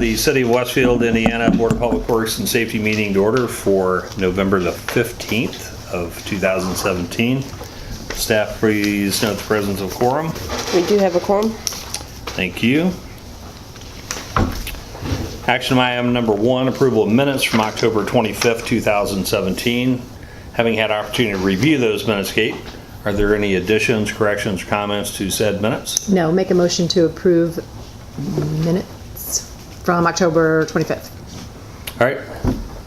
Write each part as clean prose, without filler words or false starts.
the City of Westfield, Indiana Board of Public Works and Safety meeting to order for November the 15th of 2017. Staff, please note the presence of quorum. We do have a quorum. Thank you. Action item number 1, approval of minutes from October 25th, 2017. Having had opportunity to review those minutes, Kate, are there any additions, corrections, comments to said minutes? No, make a motion to approve minutes from October 25th. All right,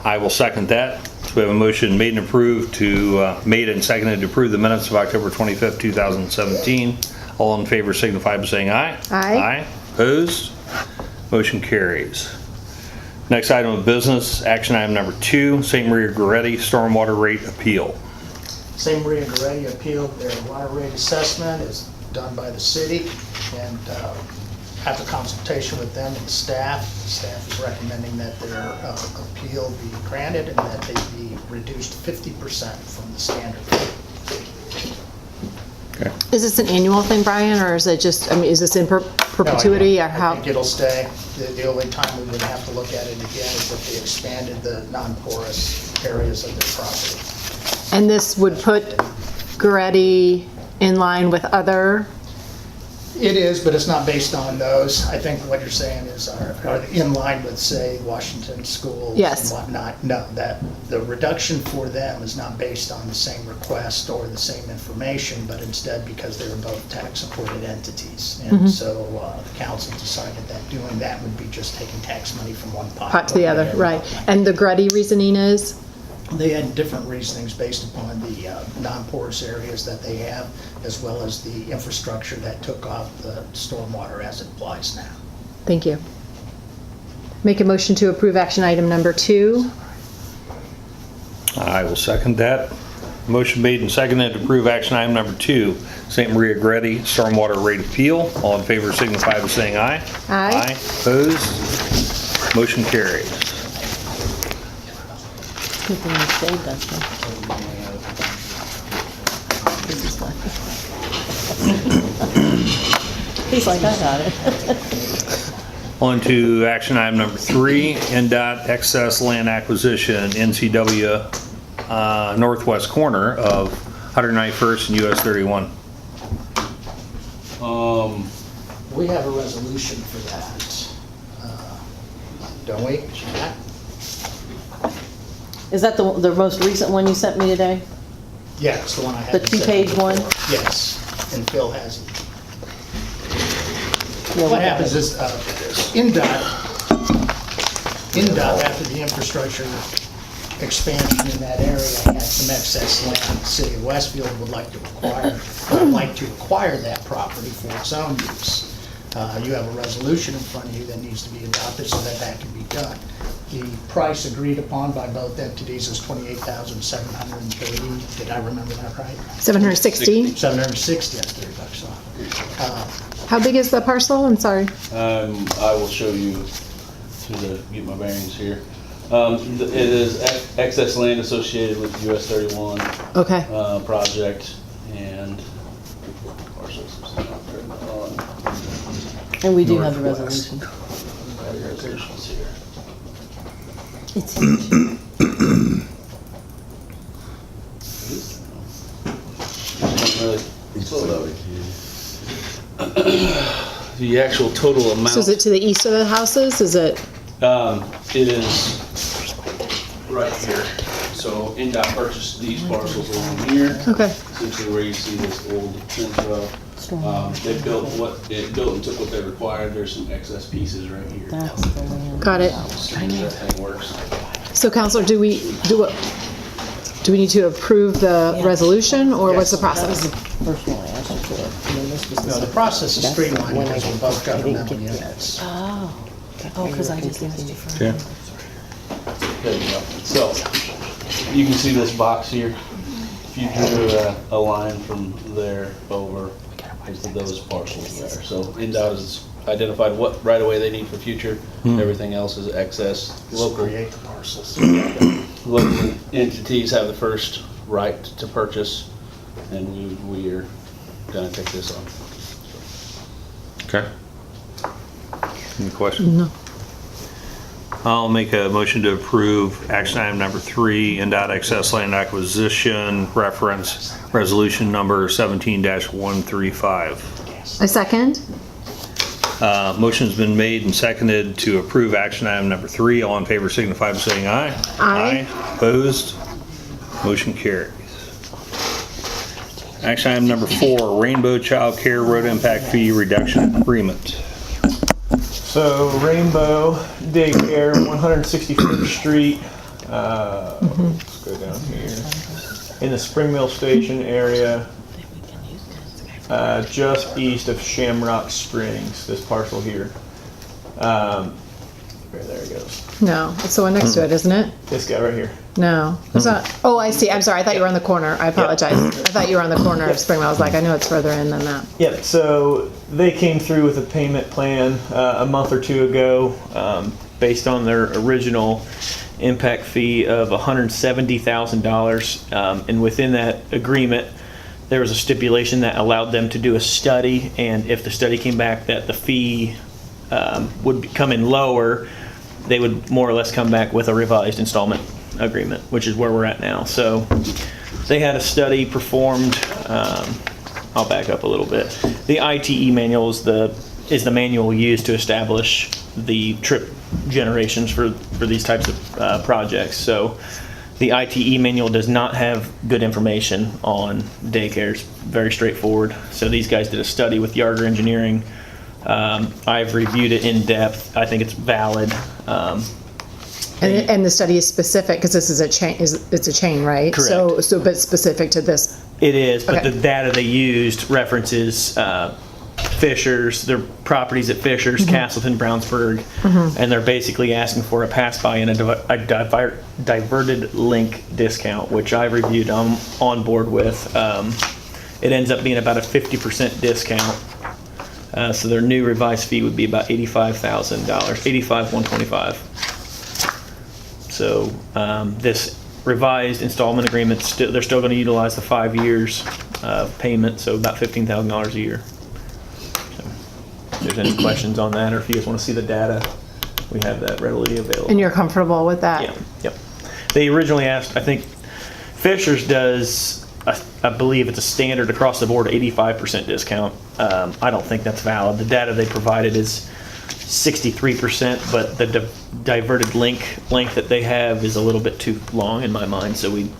I will second that. So we have a motion made and approved made and seconded to approve the minutes of October 25th, 2017. All in favor signify by saying aye. Aye. Aye. Opposed? Motion carries. Next item of business, action item number 2, St. Maria Goretti Stormwater Rate Appeal. St. Maria Goretti appealed their water rate assessment is done by the city, and after consultation with them and the staff is recommending that their appeal be granted and that they be reduced 50% from the standard rate. Okay. Is this an annual thing, Brian, or is it just, I mean, is this in perpetuity, or I how? think it'll stay. The only time we would have to look at it again is if they expanded the non-porous areas of their property. And this would put Goretti in line with other, It is, but it's not based on those. I think what you're saying is are in line with, say, Washington schools Yes. and whatnot. No, that the reduction for them is not based on the same request or the same information, but instead because they were both tax-supported entities. And so the council decided that doing that would be just taking tax money from one pot to the other, Yeah. right? And the Goretti reasoning is? They had different reasonings based upon the non-porous areas that they have, as well as the infrastructure that took off the stormwater as it applies now. Thank you. Make a motion to approve action item number 2. I will second that. Motion made and seconded to approve action item number 2, St. Maria Goretti Stormwater Rate Appeal. All in favor signify by saying aye. Aye. Opposed? Motion carries. People in the state does that. He's like, I got it. On to action item number 3, NDOT excess land acquisition, NCW northwest corner of 191st and US 31. We have a resolution for that, don't we, Jack? Is that the most recent one you sent me today? Yeah, it's the one I had. The 2-page one? Yes, and Phil has it. Yeah, What happens is, NDOT, after the infrastructure expansion in that area, had some excess land. The city of Westfield would like to acquire that property for its own use. You have a resolution in front of you that needs to be adopted so that that can be done. The price agreed upon by both entities is $28,730. Did I remember that right? 760? $760, that's $30 off. How big is the parcel? I'm sorry. I will show you get my bearings here. It is excess land associated with US 31 Okay. project and parcels. And we do have the resolution. Resolutions here. It's huge. The actual total amount. So is it to the east of the houses? Is it? It is right here. So NDOT purchased these parcels along here. Okay. Essentially where you see this old fence row. They built and took what they required. There's some excess pieces right here. That's the land. Got it. Strange that thing works. So Counselor, do we need to approve the resolution, or what's the Yes. process? First one I asked you for. And then this was the No, the second. process is That's streamlined when I because we're didn't- both I didn't governmental get that. units. Oh, because I just asked you for. Okay. There you go. So, you can see this box here. If you drew a line from there over into those parcels there. So NDOT has identified what right away they need for future. Everything else is excess. Local create the parcels. Local entities have the first right to purchase, and we are gonna take this on. Okay. Any questions? No. I'll make a motion to approve action item number 3, NDOT excess land acquisition reference resolution number 17-135. I second. Motion's been made and seconded to approve action item number 3. All in favor signify by saying aye. Aye. Opposed? Motion carries. Action item number 4, Rainbow Child Care Road Impact Fee Reduction Agreement. So Rainbow Daycare, 161st Street. Let's go down here. In the Spring Mill Station area, just east of Shamrock Springs, this parcel here. There it goes. No, it's the one next to it, isn't it? This guy right here. No, it's not. Oh, I see. I'm sorry. I thought you were on the corner. I apologize. I thought you were on the corner of Springville. I was like, I know it's further in than that. Yep, so they came through with a payment plan a month or two ago based on their original impact fee of $170,000. And within that agreement, there was a stipulation that allowed them to do a study, and if the study came back that the fee would come in lower, they would more or less come back with a revised installment agreement, which is where we're at now. So they had a study performed. I'll back up a little bit. The ITE manual is the manual used to establish the trip generations for these types of projects. So the ITE manual does not have good information on daycares. Very straightforward. So these guys did a study with Yarger Engineering. I've reviewed it in depth. I think it's valid. And the study is specific because this is a chain. It's a chain, right? Correct. So but specific to this. It is, but Okay. the data they used references Fishers, their properties at Fishers, Castleton, Brownsburg, and they're basically asking for a pass-by and a diverted link discount, which I reviewed. I'm on board with. It ends up being about a 50% discount. So their new revised fee would be about $85,000, $85,125. So this revised installment agreement, they're still going to utilize the 5 years of payment, so about $15,000 a year. So if there's any questions on that, or if you guys want to see the data, we have that readily available. And you're comfortable with that? Yeah, yep. They originally asked, I think Fishers does, I believe it's a standard across the board 85% discount. I don't think that's valid. The data they provided is 63%, but the diverted length that they have is a little bit too long in my mind, so we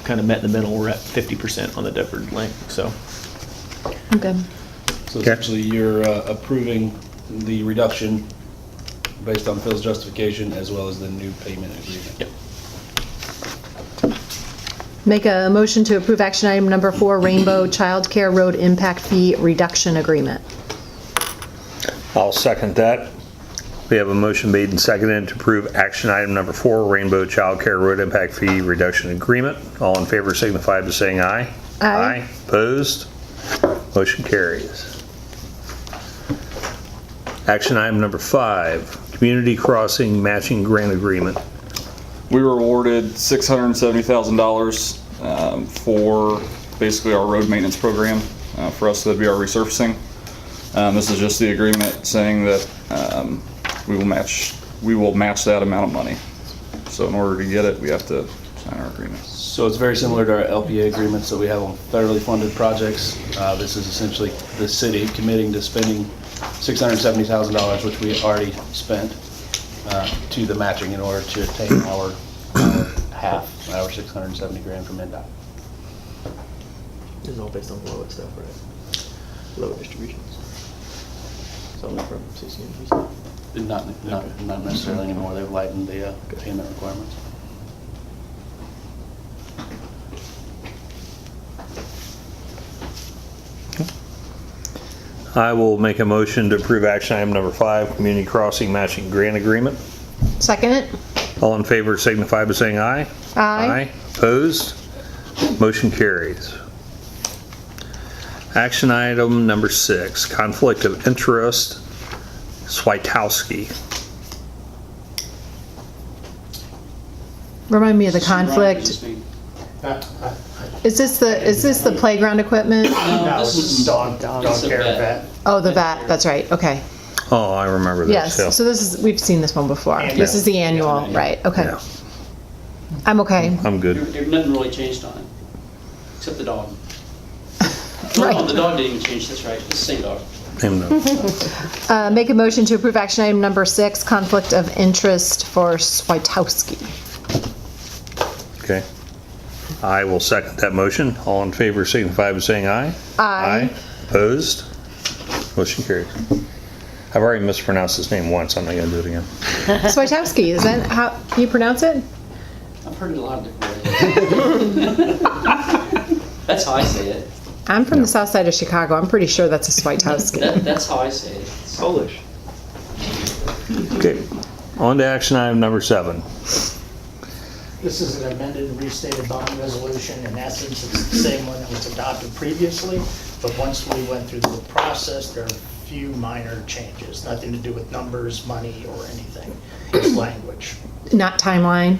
kind of met in the middle. We're at 50% on the diverted length, so. I'm good. So essentially, you're approving the reduction based on Phil's justification as well as the new payment agreement. Yep. Make a motion to approve action item number 4, Rainbow Child Care Road Impact Fee Reduction Agreement. I'll second that. We have a motion made and seconded to approve action item number 4, Rainbow Child Care Road Impact Fee Reduction Agreement. All in favor signify by saying aye. Aye. Opposed? Motion carries. Action item number 5, Community Crossing Matching Grant Agreement. We were awarded $670,000 for basically our road maintenance program for us to be our resurfacing. This is just the agreement saying that we will match that amount of money. So in order to get it, we have to sign our agreement. So it's very similar to our LPA agreements that we have on federally funded projects. This is essentially the city committing to spending $670,000, which we already spent, to the matching in order to obtain our half, our 670 grand from NDOT. This is all based on lower stuff, right? Lower distributions. So not from CCNG. Not necessarily anymore. They've lightened the payment requirements. I will make a motion to approve action item number 5, Community Crossing Matching Grant Agreement. Second it? All in favor signify by saying aye. Aye. Opposed? Motion carries. Action item number 6, Conflict of Interest, Switowski. Remind me of the conflict. Is this the playground equipment? No, this it's is- dog it's a care vet. vet. Oh, the vat, that's right, okay. Oh, I remember this. Yes, yeah. so this is, we've seen this one before. Annual. This is the annual, right, okay. Yeah. I'm okay. I'm good. There's nothing really changed on it, except the dog. Right. No, the dog didn't even change, that's right, it's the same dog. Him no. Make a motion to approve action item number 6, conflict of interest for Switowski. Okay. I will second that motion. All in favor signify by saying aye. Aye. Opposed? Motion carries. I've already mispronounced his name once. I'm not gonna do it again. Switowski, is that how you pronounce it? I've heard it a lot of different ways. That's how I say it. I'm from the south side of Chicago. I'm pretty sure that's a Switowski. That's how I say it. Polish. Okay. On to action item number 7. This is an amended and restated bond resolution. In essence, it's the same one that was adopted previously, but once we went through the process, there are a few minor changes, nothing to do with numbers, money, or anything. It's language. Not timeline.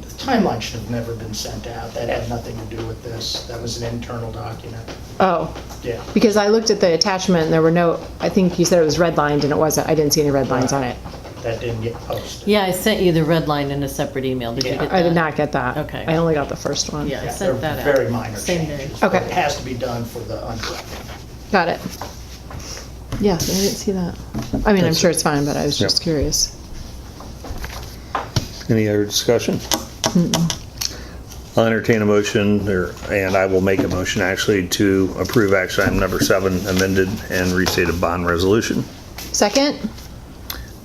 The timeline should have never been sent out. That had nothing to do with this. That was an internal document. Oh, Yeah. because I looked at the attachment and there were no, I think you said it was redlined and it wasn't. I didn't see any red lines on it. That didn't get posted. Yeah, I sent you the red line in a separate email. Did you Yeah. get that? I did not get that. Okay. I only got the first one. Yeah, I Yeah, sent they're that out. very minor Same day. changes. but Okay. It has to be done for the underwriting. Got it. Yeah, I didn't see that. I mean, I'm sure it's fine, but I was just Yep. curious. Any other discussion? I'll entertain a motion, and I will make a motion actually, to approve action item number 7, amended and restated bond resolution. Second?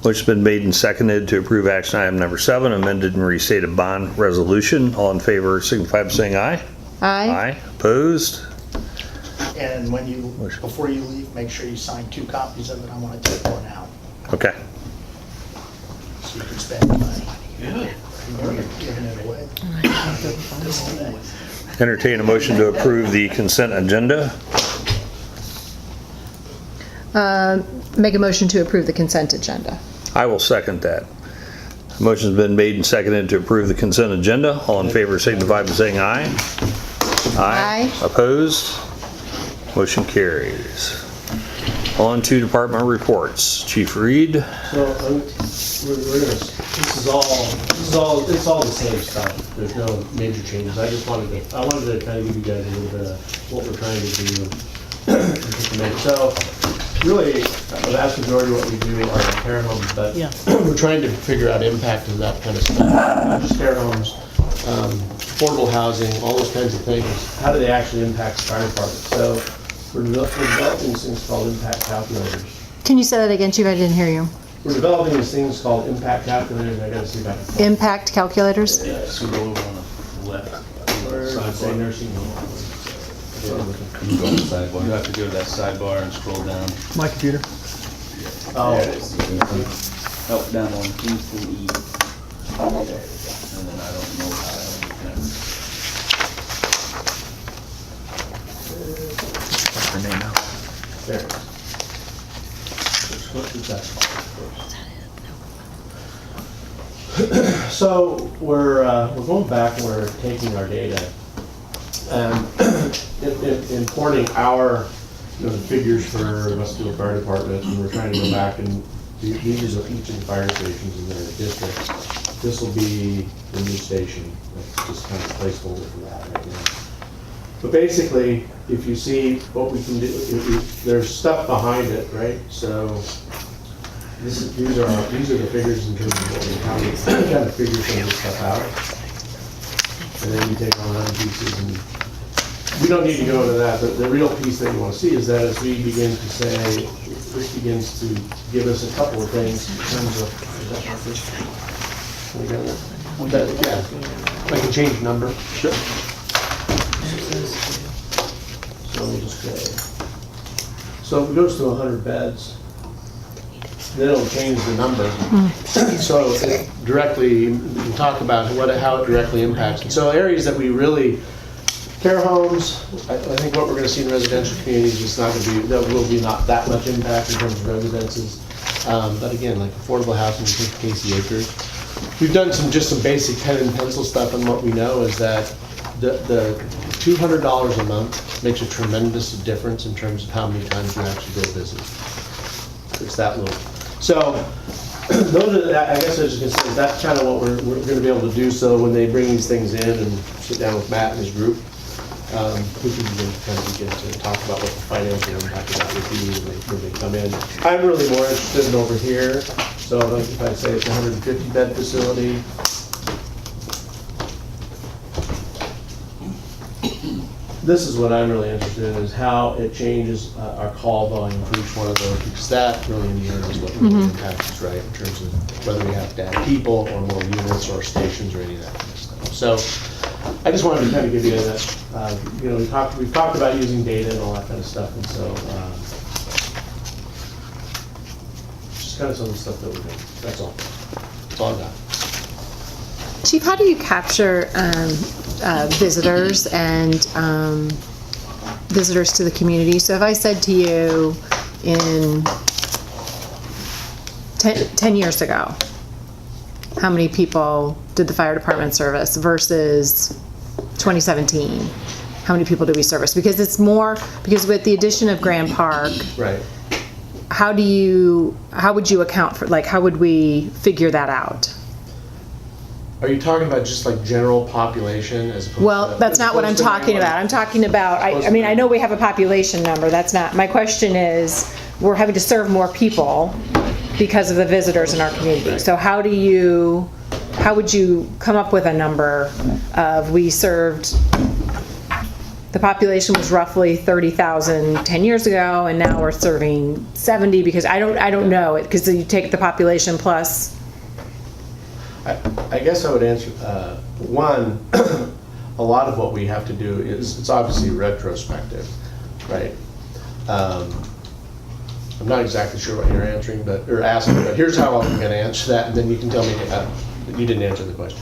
Which has been made and seconded to approve action item number 7, amended and restated bond resolution. All in favor signify by saying aye. Aye. Opposed? And when you, before you leave, make sure you sign 2 copies of it. I want to take one out, Okay. so you can spend the money. You're giving it away. Entertain a motion to approve the consent agenda. Make a motion to approve the consent agenda. I will second that. Motion's been made and seconded to approve the consent agenda. All in favor signify by saying aye. Aye. Opposed? Motion carries. On to department reports. Chief Reed. So, we're gonna, it's all the same stuff. There's no major changes. I wanted to kind of give you guys a little bit of what we're trying to do and implement. So, really, the vast majority of what we do are care homes, but Yeah. we're trying to figure out impact of that kind of stuff. Not just care homes, affordable housing, all those kinds of things. How do they actually impact the fire department? So, we're developing these things called impact calculators. Can you say that again, Chief? I didn't hear you. We're developing these things called impact calculators. I gotta see if I can. Impact calculators? Yeah, so go over on the left. Say nursing home. You go on the sidebar. You have to go to that sidebar and scroll down. My computer. Oh, Help down on Kingston E. And then I don't know how. Her name out. there. What is that? So we're going back and we're taking our data and importing our, the figures for Westfield Fire Department, and we're trying to go back and these are each of the fire stations in their district. This will be the new station. That's just kind of a placeholder for that right now. But basically, if you see what we can do, there's stuff behind it, right? So these are the figures in terms of what we how we kind of figure some of this stuff out. And then you take on other pieces, and we don't need to go into that. But the real piece that you want to see is that as we begin to say, this begins to give us a couple of things in terms of. Is that first? Yeah, I can change number. Sure. So we'll just say, so if it goes to 100 beds, then it'll change the number. So it directly, we can talk about how it directly impacts. And so areas that we really, care homes, I think what we're gonna see in residential communities is not gonna be, there will be not that much impact in terms of residences. But again, like affordable housing, we think Casey Acres. We've done just some basic pen and pencil stuff, and what we know is that the $200 a month makes a tremendous difference in terms of how many times you actually go visit. It's that loop. So those are, I guess I was just gonna say, that's kind of what we're gonna be able to do. So when they bring these things in and sit down with Matt and his group, we can begin to talk about what the financial impact of that would be when they come in. I'm really more interested in over here. So like if I say it's a 150 bed facility, this is what I'm really interested in, is how it changes our call volume for each one of those, because that really in the end is what really impacts us, right, in terms of whether we have to add people or more units or stations or any of that kind of stuff. So I just wanted to kind of give you that, you know, we've talked about using data and all that kind of stuff, and so just kind of some of the stuff that we're doing. That's all. That's all I got. Chief, how do you capture visitors and visitors to the community? So if I said to you in 10 years ago, how many people did the fire department service versus 2017? How many people do we service? Because it's more, because with the addition of Grand Park, Right. how would you account for, like, how would we figure that out? Are you talking about just like general population as opposed Well, to? that's not what I'm talking about. I'm talking about, I mean, I know we have a population number, that's not, my question is, we're having to serve more people because of the visitors in our community. So how would you come up with a number of, we served, the population was roughly 30,000 10 years ago, and now we're serving 70, because I don't know it, because you take the population plus. I guess I would answer, one, a lot of what we have to do is, it's obviously retrospective, right? I'm not exactly sure what you're answering, or asking, but here's how I'm gonna answer that, and then you can tell me that you didn't answer the question.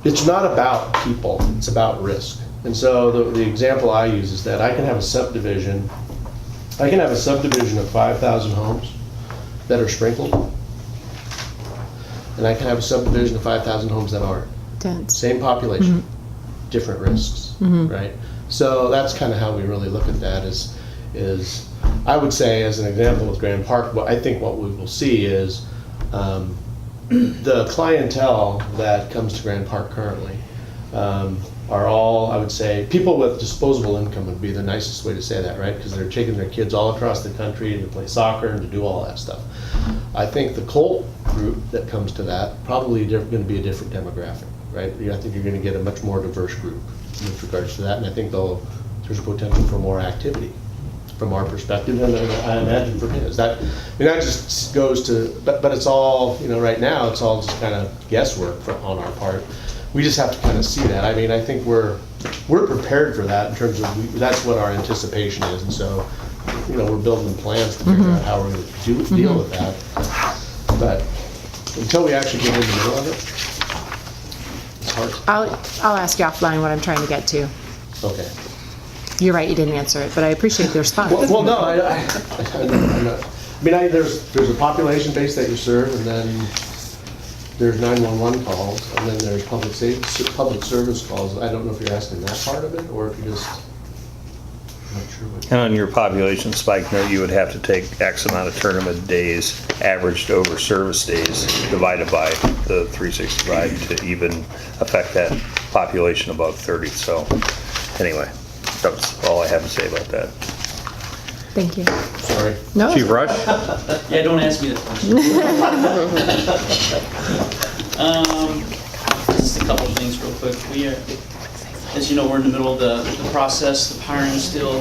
It's not about people, it's about risk. And so the example I use is that I can have a subdivision of 5,000 homes that are sprinkled, and I can have a subdivision of 5,000 homes that aren't. Dense. Same population, different risks, right? So that's kind of how we really look at that is I would say, as an example with Grand Park, I think what we will see is the clientele that comes to Grand Park currently are all, I would say, people with disposable income would be the nicest way to say that, right? Because they're taking their kids all across the country to play soccer and to do all that stuff. I think the Colt group that comes to that probably going to be a different demographic, right? I think you're going to get a much more diverse group with regards to that, and I think there's a potential for more activity from our perspective, and I imagine from his. That just goes to, but it's all, right now it's all just kind of guesswork on our part. We just have to kind of see that. I mean, I think we're prepared for that in terms of that's what our anticipation is, and so we're building plans to figure out how we're going to deal with that. But until we actually get in the middle of it, it's hard. I'll ask you offline what I'm trying to get to. Okay. You're right, you didn't answer it, but I appreciate the response. Well, no, I'm not. I mean, there's a population base that you serve, and then there's 911 calls, and then there's public service calls. I don't know if you're asking that part of it, or if you just, I'm not sure what. And on your population spike note, you would have to take X amount of tournament days averaged over service days divided by the 365 to even affect that population above 30. So anyway, that's all I have to say about that. Thank you. Sorry. No. Chief Rush? Yeah, don't ask me that question. Just a couple of things real quick. We are, as you know, we're in the middle of the process, the hiring still.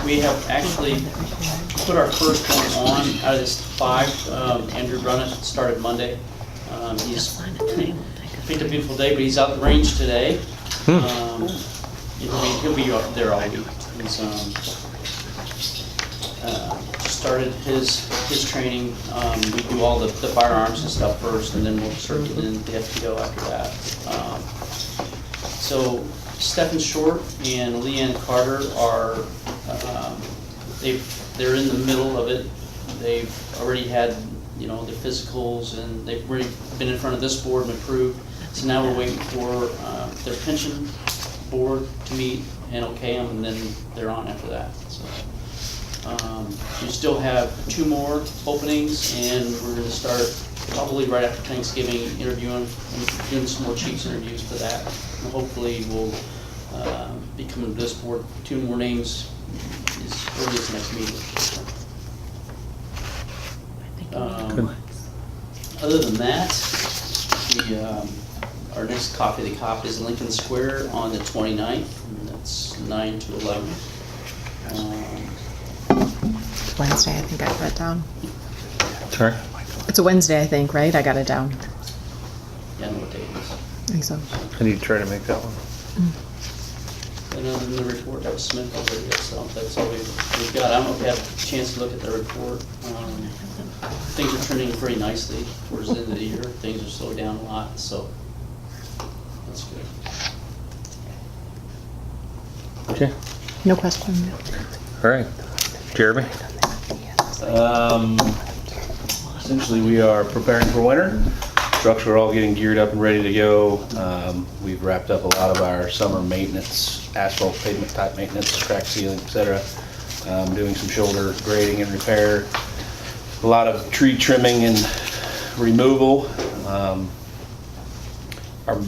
We have actually put our first one on out of this 5. Andrew Brunnett started Monday. He's picked a beautiful day, but he's out the range today. He'll be there all week. He's started his training. We do all the firearms and stuff first, and then we'll start getting into the FTO after that. So Stephen Short and Leanne Carter are they're in the middle of it. They've already had the physicals, and they've already been in front of this board and approved. So now we're waiting for their pension board to meet and okay them, and then they're on after that. So You still have 2 more openings, and we're gonna start probably right after Thanksgiving, interviewing, and doing some more chiefs interviews for that. And hopefully we'll be coming to this board, 2 more names as early as next meeting. Other than that, our next Coffee the Cop is Lincoln Square on the 29th, and that's 9 to 11. Wednesday, I think I got that down. Sorry? It's a Wednesday, I think, right? I got it down. Yeah, I know what date it is. I think so. I need to try to make that one. And other than the report, that was Smith already, so that's all we've got. I don't know if you had a chance to look at the report. Things are trending pretty nicely towards the end of the year. Things are slowed down a lot, so that's good. Okay, No question. all right. Jeremy? Essentially, we are preparing for winter. Trucks are all getting geared up and ready to go. We've wrapped up a lot of our summer maintenance, asphalt pavement type maintenance, crack sealing, et cetera. Doing some shoulder grading and repair. A lot of tree trimming and removal. Our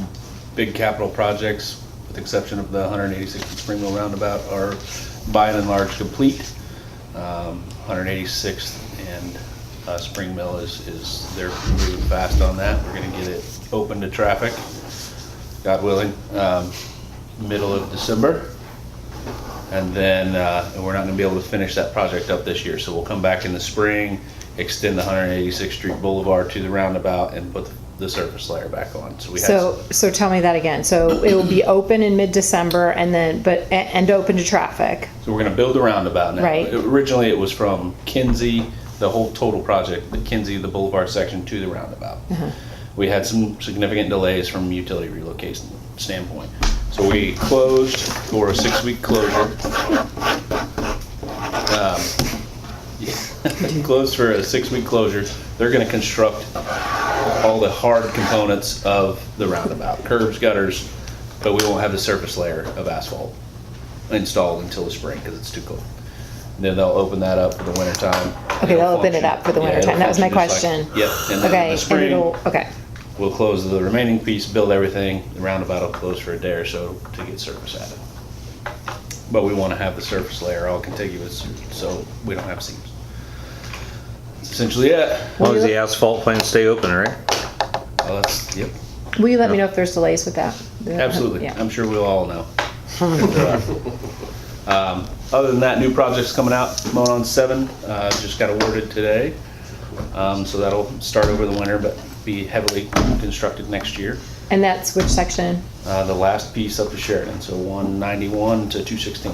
big capital projects, with the exception of the 186th Spring Mill Roundabout, are by and large complete. 186th and Spring Mill they're moving fast on that. We're gonna get it open to traffic, God willing, middle of December. And then, we're not gonna be able to finish that project up this year, so we'll come back in the spring, extend the 186th Street Boulevard to the roundabout and put the surface layer back on. So we had So tell me that again. So it will be open in mid-December and then, and open to traffic. So we're gonna build a roundabout now. Right. Originally, it was from Kinsey, the whole total project, the Kinsey, the Boulevard section to the roundabout. We had some significant delays from utility relocation standpoint. So we closed for a 6-week closure. Closed for a 6-week closure. They're gonna construct all the hard components of the roundabout, curbs, gutters, but we won't have the surface layer of asphalt installed until the spring because it's too cold. And then they'll open that up for the winter time. Okay, they'll open it up for the winter time. That was my question. Yep, and then in Okay, the and spring, okay. we'll close the remaining piece, build everything. The roundabout will close for a day or so to get surface added. But we want to have the surface layer all contiguous so we don't have seams. That's essentially it. As long as the asphalt plants stay open, right? Well, that's, yep, Will you let me know if there's delays with that? absolutely. Yeah. I'm sure we'll all know. Other than that, new projects coming out. Monon 7 just got awarded today. So that'll start over the winter, but be heavily constructed next year. And that's which section? The last piece up to Sheridan, so 191 to 216.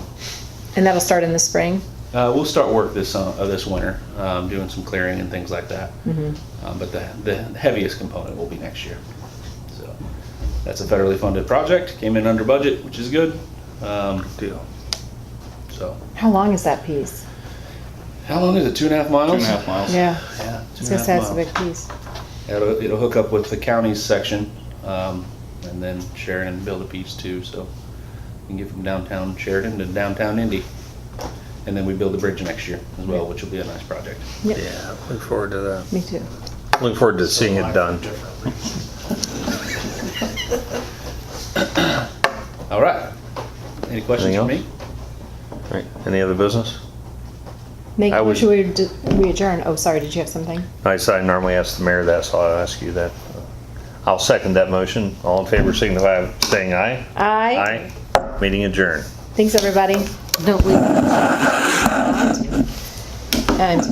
And that'll start in the spring? We'll start work this winter, doing some clearing and things like that. But the heaviest component will be next year. So that's a federally funded project, came in under budget, which is good. Deal. So, How long is that piece? how long is it, 2.5 miles? 2.5 miles. Yeah, Yeah, I was gonna say it's a 2.5 big miles. piece. It'll hook up with the county's section, and then Sheridan build a piece too, so we can get from downtown Sheridan to downtown Indy. And then we build the bridge next year as well, which will be a nice project. Yep, Yeah, look forward to that. me too. Look forward to seeing it done. All right. Any questions for Anything me? Right, any other business? Make, I would- should we adjourn? Oh, sorry, did you have something? I normally ask the mayor that, so I'll ask you that. I'll second that motion. All in favor signify by saying aye. Aye. Aye. Meeting adjourned. Thanks, everybody. Don't we? And